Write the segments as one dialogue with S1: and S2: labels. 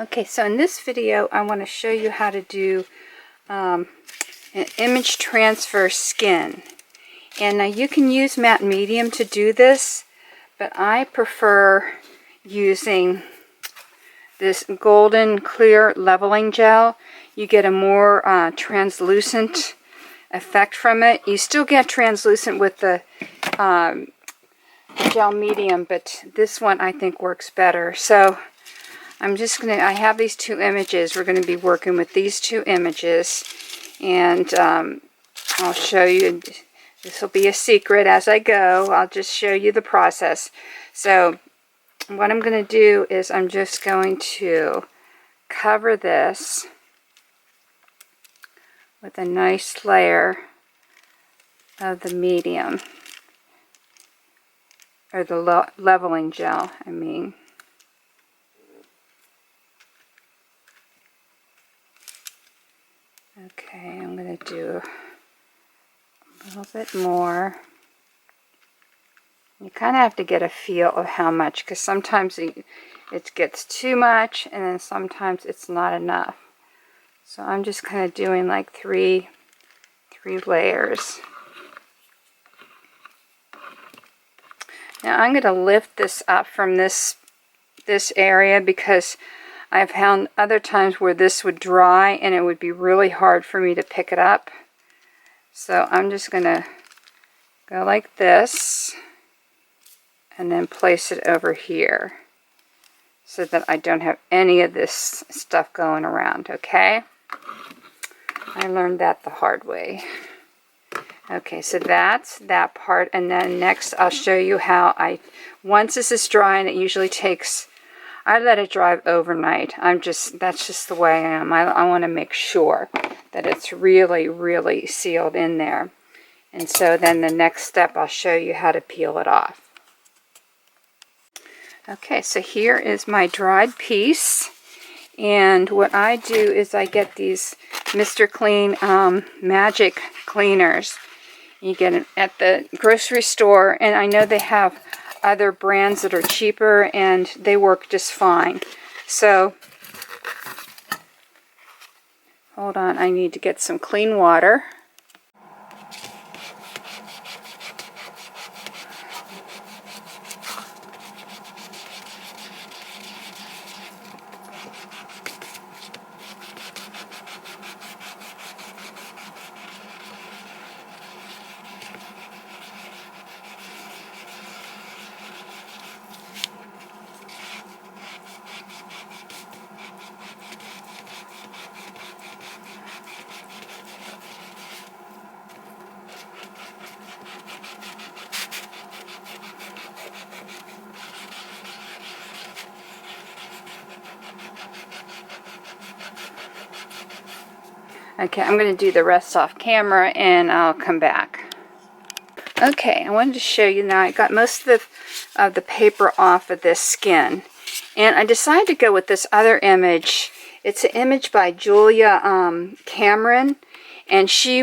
S1: Okay, so in this video I want to show you how to do an image transfer skin. And now you can use matte medium to do this, but I prefer using this golden clear leveling gel. You get a more translucent effect from it. You still get translucent with the gel medium, but this one I think works better. So I'm just going to, I have these two images. We're going to be working with these two images, and I'll show you. This will be a secret as I go. I'll just show you the process. So what I'm going to do is I'm just going to cover this with a nice layer of the medium, or the leveling gel, I mean. Okay, I'm going to do a little bit more. You kind of have to get a feel of how much, because sometimes it gets too much and then sometimes it's not enough. So I'm just kind of doing like three layers. Now I'm going to lift this up from this area, because I've found other times where this would dry and it would be really hard for me to pick it up. So I'm just going to go like this and then place it over here so that I don't have any of this stuff going around, okay? I learned that the hard way. Okay, so that's that part, and then next I'll show you how once this is dry, and it usually takes, I let it dry overnight. That's just the way I am. I want to make sure that it's really, really sealed in there. And so then the next step, I'll show you how to peel it off. Okay, so here is my dried piece. And what I do is I get these Mr. Clean Magic Cleaners. You get it at the grocery store, and I know they have other brands that are cheaper and they work just fine. So hold on, I need to get some clean water. Okay, I'm going to do the rest off camera and I'll come back. Okay, I wanted to show you now. I got most of the paper off of this skin, and I decided to go with this other image. It's an image by Julia Cameron, and she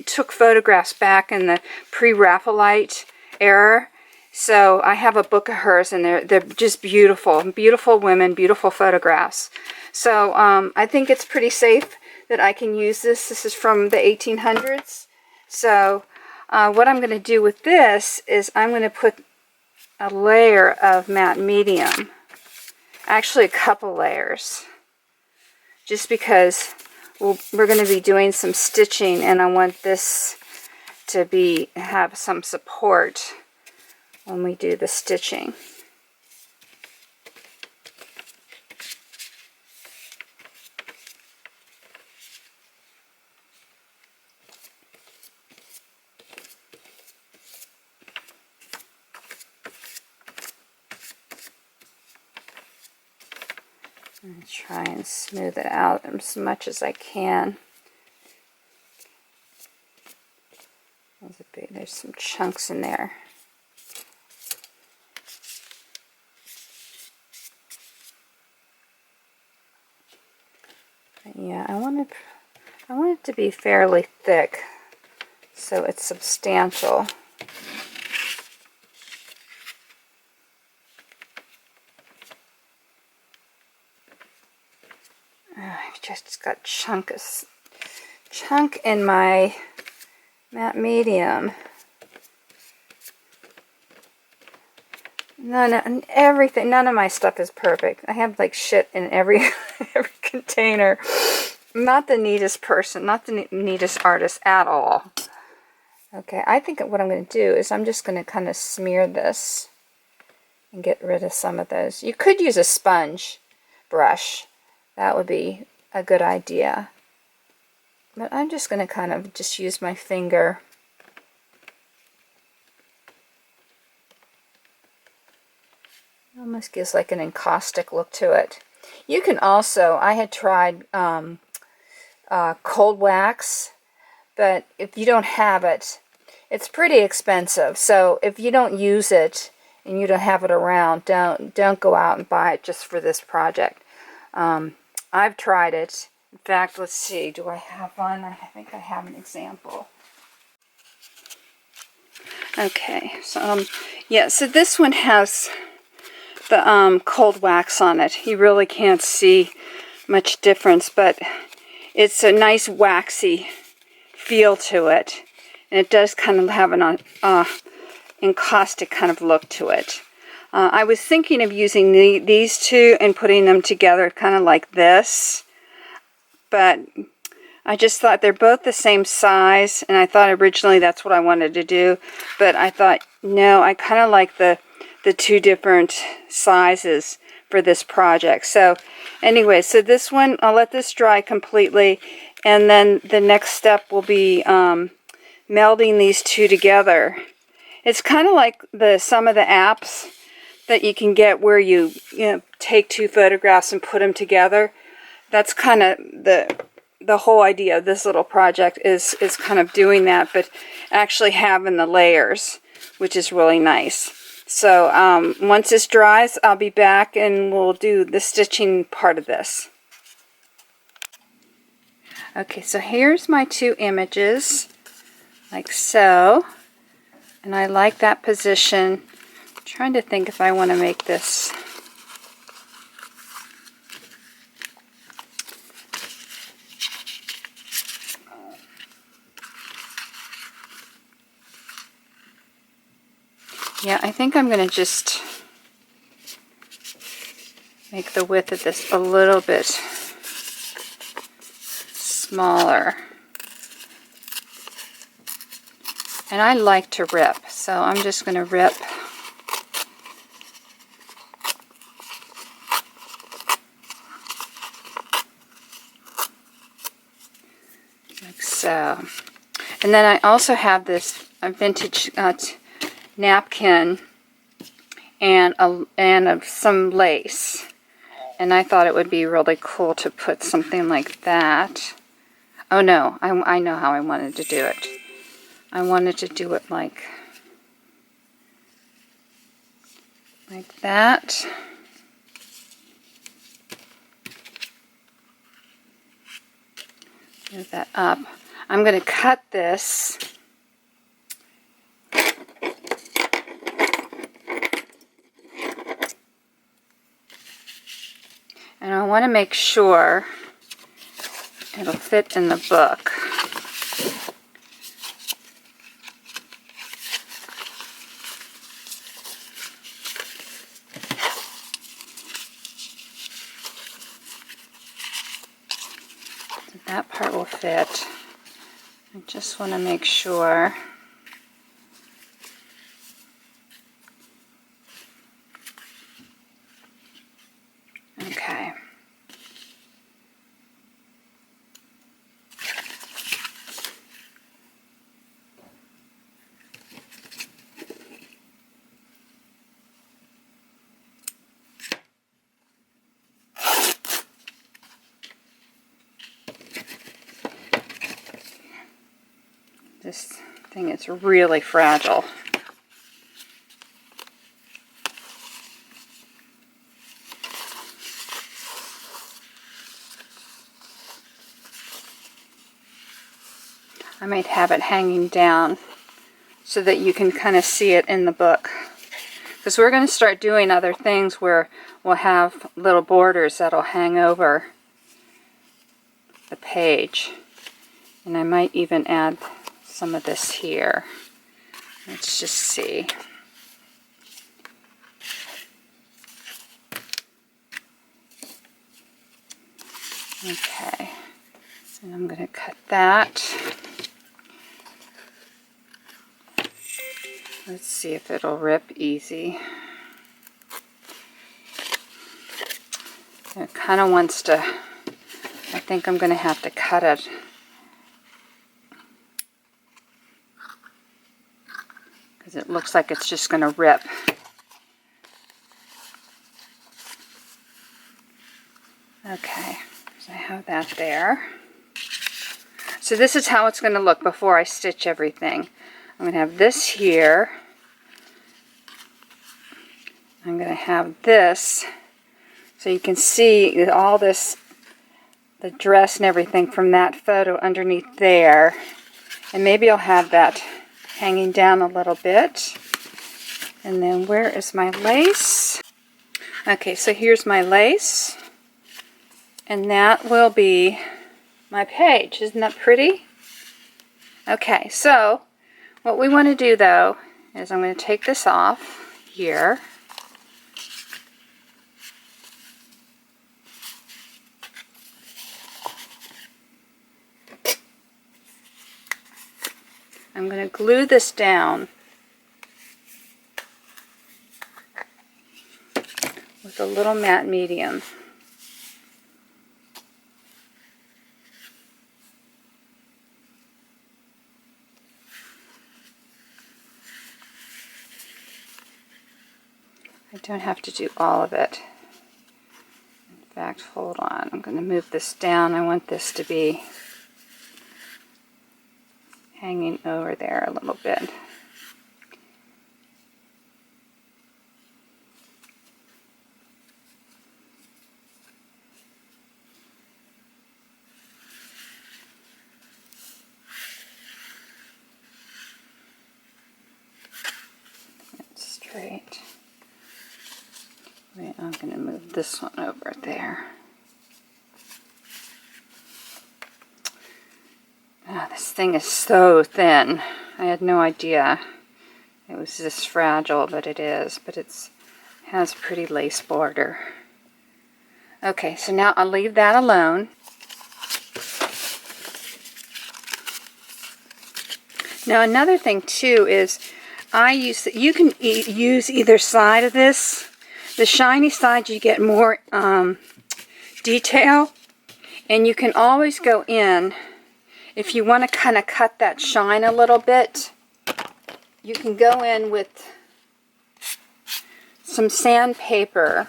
S1: took photographs back in the pre-Raphaelite era. So I have a book of hers, and they're just beautiful, beautiful women, beautiful photographs. So I think it's pretty safe that I can use this. This is from the 1800s. So what I'm going to do with this is I'm going to put a layer of matte medium. Actually, a couple layers. Just because we're going to be doing some stitching, and I want this to have some support when we do the stitching. I'm going to try and smooth it out as much as I can. There's some chunks in there. But yeah, I want it to be fairly thick, so it's substantial. just got chunk in my matte medium. None of my stuff is perfect. I have like shit in every every container. I'm not the neatest person, not the neatest artist at all. Okay, I think what I'm going to do is I'm just going to kind of smear this and get rid of some of those. You could use a sponge brush. That would be a good idea. But I'm just going to kind of just use my finger. It almost gives like an encaustic look to it. You can also, I had tried cold wax, but if you don't have it, it's pretty expensive. So if you don't use it and you don't have it around, don't go out and buy it just for this project. I've tried it. In fact, let's see, do I have one? I think I have an example. Okay, so yeah, so this one has the cold wax on it. You really can't see much difference, but it's a nice waxy feel to it, and it does kind of have an encaustic kind of look to it. I was thinking of using these two and putting them together kind of like this, but I just thought they're both the same size, and I thought originally that's what I wanted to do, but I thought, no, I kind of like the two different sizes for this project. So anyway, so this one, I'll let this dry completely, and then the next step will be melding these two together. It's kind of like some of the apps that you can get where you take two photographs and put them together. That's kind of the whole idea of this little project is kind of doing that, but actually having the layers, which is really nice. So once this dries, I'll be back and we'll do the stitching part of this. Okay, so here's my two images, like so, and I like that position. I'm trying to think if I want to make this. Yeah, I think I'm going to just make the width of this a little bit smaller. And I like to rip, so I'm just going to rip. Like so. And then I also have this vintage napkin and some lace, and I thought it would be really cool to put something like that. Oh no, I know how I wanted to do it. I wanted to do it like that. Move that up. I'm going to cut this. And I want to make sure it'll fit in the book. So that part will fit. I just want to make sure. Okay. This thing is really fragile. I might have it hanging down so that you can kind of see it in the book. Because we're going to start doing other things where we'll have little borders that'll hang over. the page. And I might even add some of this here. Let's just see. Okay, so I'm going to cut that. Let's see if it'll rip easy. It kind of wants to, I think I'm going to have to cut it. Because it looks like it's just going to rip. Okay, so I have that there. So this is how it's going to look before I stitch everything. I'm going to have this here. I'm going to have this. So you can see all this, the dress and everything from that photo underneath there. And maybe I'll have that hanging down a little bit. And then where is my lace? Okay, so here's my lace. And that will be my page. Isn't that pretty? Okay, so what we want to do though is I'm going to take this off here. I'm going to glue this down with a little matte medium. I don't have to do all of it. In fact, hold on. I'm going to move this down. I want this to be hanging over there a little bit. That's straight. Wait, I'm going to move this one over there. Oh, this thing is so thin. I had no idea it was this fragile, but it is. But it has a pretty lace border. Okay, so now I'll leave that alone. Now another thing too is you can use either side of this. The shiny side you get more detail, and you can always go in. If you want to kind of cut that shine a little bit, you can go in with some sandpaper.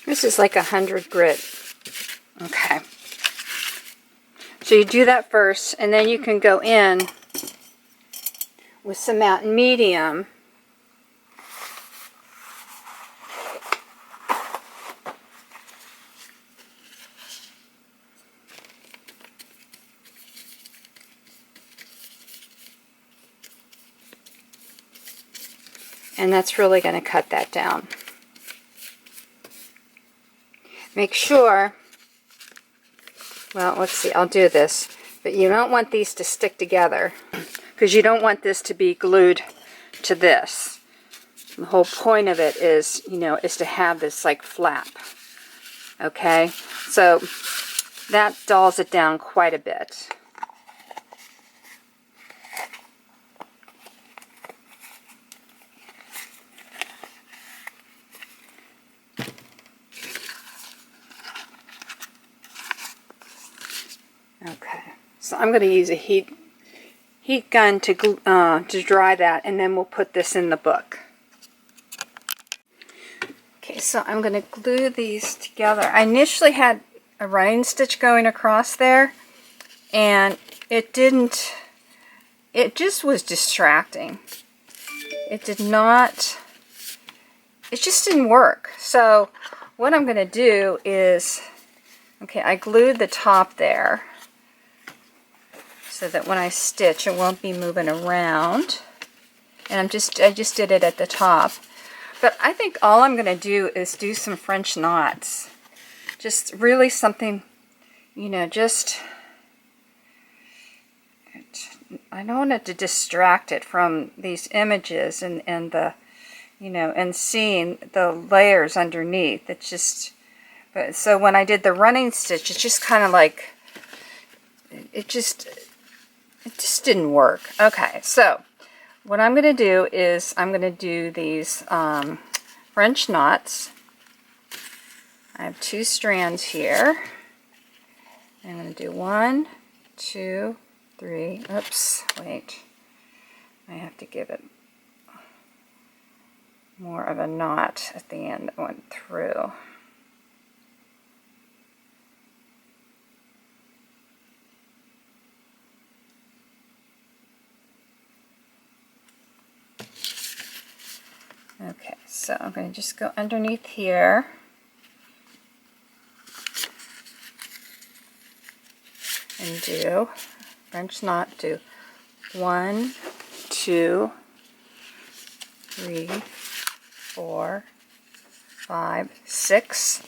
S1: This is like 100 grit. Okay. So you do that first, and then you can go in with some matte medium. And that's really going to cut that down. Make sure, well, let's see, I'll do this, but you don't want these to stick together because you don't want this to be glued to this. The whole point of it is, you know, is to have this like flap. Okay, so that dulls it down quite a bit. Okay, so I'm going to use a heat gun to dry that, and then we'll put this in the book. Okay, so I'm going to glue these together. I initially had a running stitch going across there, and it just was distracting. It just didn't work. So what I'm going to do is, okay, I glued the top there so that when I stitch it won't be moving around. And I just did it at the top. But I think all I'm going to do is do some French knots. Just really something, you know, I don't want it to distract it from these images and the, you know, and seeing the layers underneath. It's just, but so when I did the running stitch, it's just kind of like, it just didn't work. Okay, so what I'm going to do is I'm going to do these French knots. I have 2 strands here. I'm going to do 1, 2, 3. Oops, wait. I have to give it more of a knot at the end that went through. Okay, so I'm going to just go underneath here. And do French knot, do 1, 2, 3, 4, 5, 6,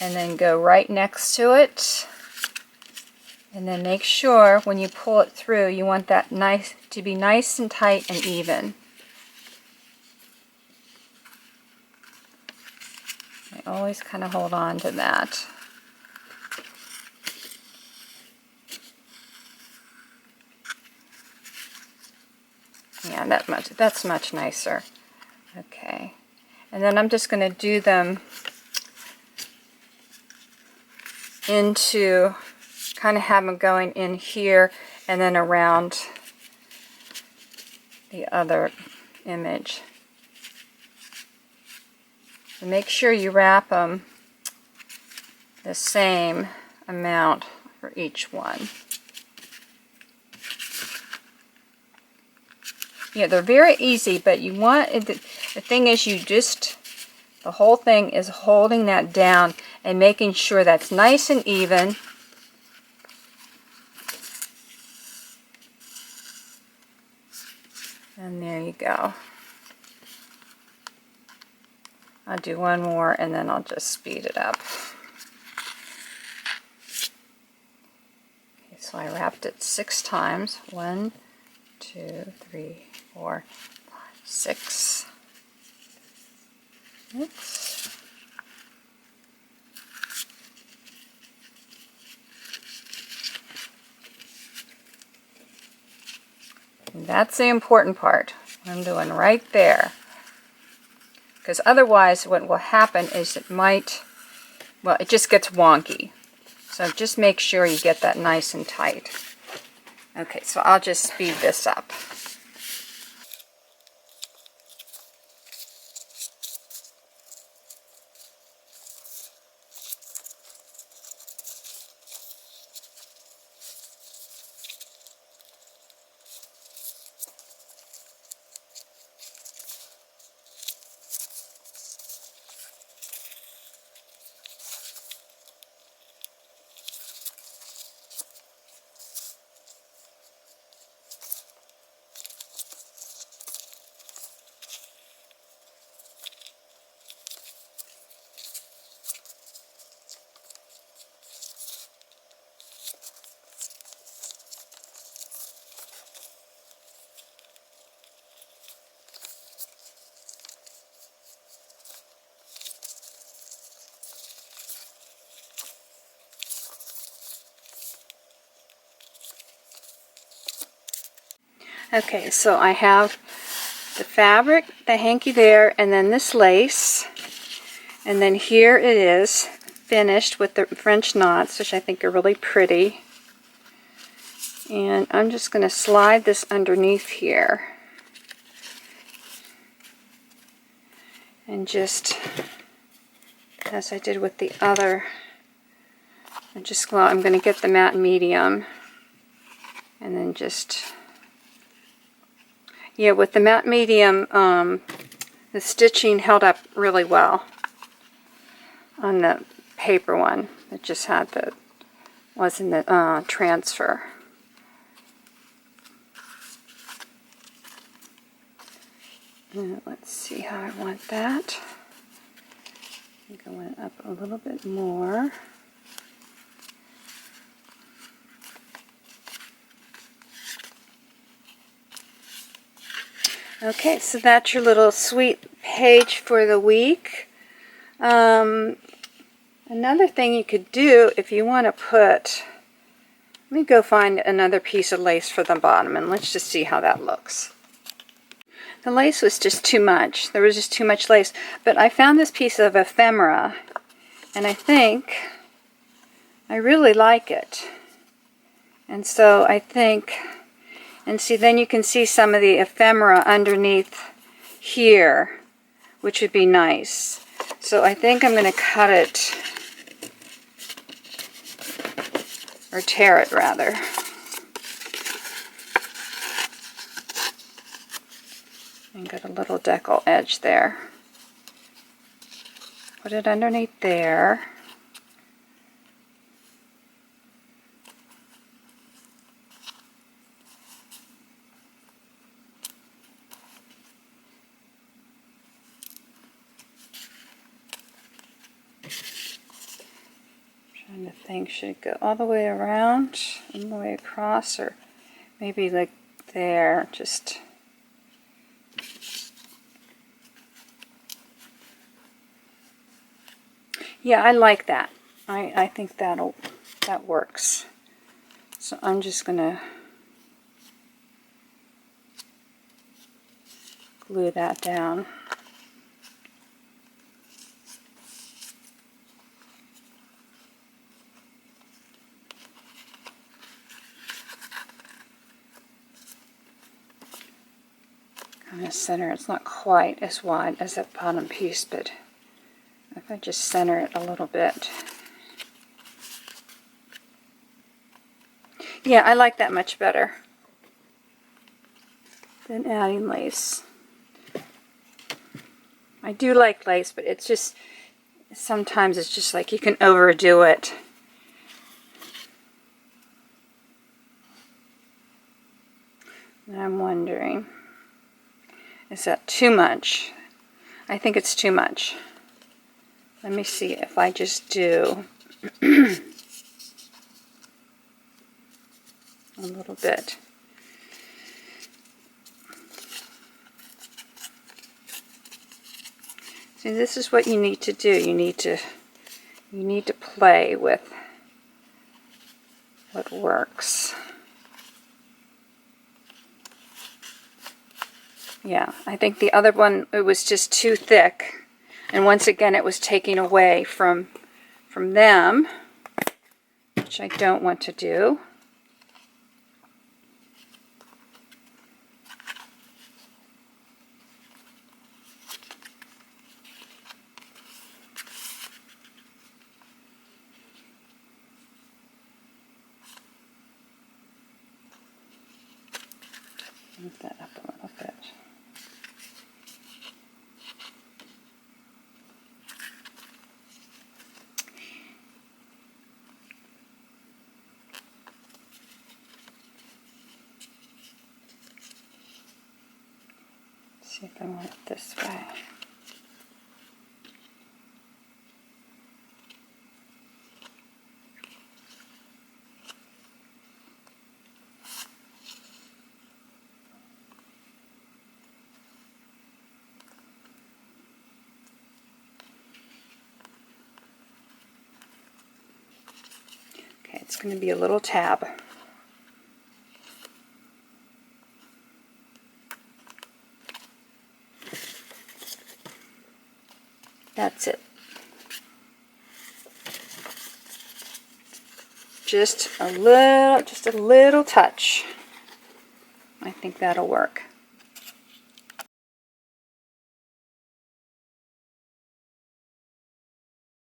S1: and then go right next to it. And then make sure when you pull it through, you want that to be nice and tight and even. I always kind of hold on to that. Yeah, that's much nicer. Okay. And then I'm just going to do them into, kind of have them going in here and then around the other image. So make sure you wrap them the same amount for each one. Yeah, they're very easy, but you want, the thing is the whole thing is holding that down and making sure that's nice and even. And there you go. I'll do one more and then I'll just speed it up. Okay, so I wrapped it 6 times. 1, 2, 3, 4, 5, 6. Oops. And that's the important part. I'm doing right there. Because otherwise what will happen is it just gets wonky. So just make sure you get that nice and tight. Okay, so I'll just speed this up. Okay, so I have the fabric, the hanky there, and then this lace. And then here it is, finished with the French knots, which I think are really pretty. And I'm just going to slide this underneath here. And just, as I did with the other, I'm going to get the matte medium. And then just, yeah, with the matte medium, the stitching held up really well on the paper one. It just had the, wasn't the transfer. And let's see how I want that. I think I want it up a little bit more. Okay, so that's your little sweet page for the week. Another thing you could do if you want to put, let me go find another piece of lace for the bottom and let's just see how that looks. The lace was just too much. There was just too much lace. But I found this piece of ephemera and I think I really like it. And so I think, and see, then you can see some of the ephemera underneath here, which would be nice. So I think I'm going to cut it, or tear it rather. And get a little decal edge there. Put it underneath there. Trying to think, should it go all the way around, all the way across, or maybe like there, just. Yeah, I like that. I think that works. So I'm just gonna glue that down. Kind of center. It's not quite as wide as that bottom piece, but if I just center it a little bit. Yeah, I like that much better than adding lace. I do like lace, but it's just, sometimes it's just like you can overdo it. And I'm wondering, is that too much? I think it's too much. Let me see if I just do a little bit. See, this is what you need to do. You need to play with what works. Yeah, I think the other one, it was just too thick. And once again, it was taking away from them, which I don't want to do. Move that up a little bit. See if I want it this way. Okay, it's going to be a little tab. That's it. just a little touch. I think that'll work.